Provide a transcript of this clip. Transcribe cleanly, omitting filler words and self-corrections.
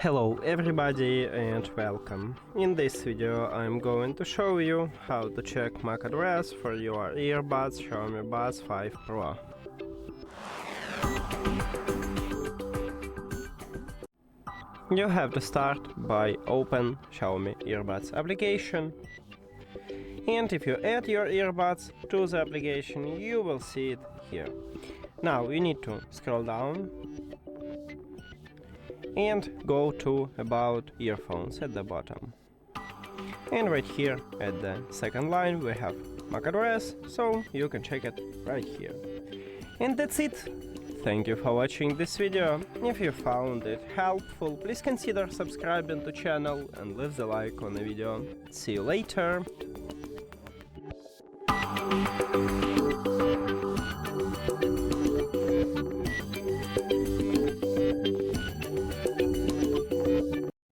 Hello everybody and welcome. In this video I'm going to show you how to check MAC address for your earbuds Xiaomi Buds 5 Pro. You have to start by open Xiaomi Earbuds application, and if you add your earbuds to the application you will see it here. Now you need to scroll down and go to About Earphones at the bottom. And right here at the second line we have MAC address, so you can check it right here. And that's it. Thank you for watching this video. If you found it helpful, please consider subscribing to channel and leave the like on the video. See you later.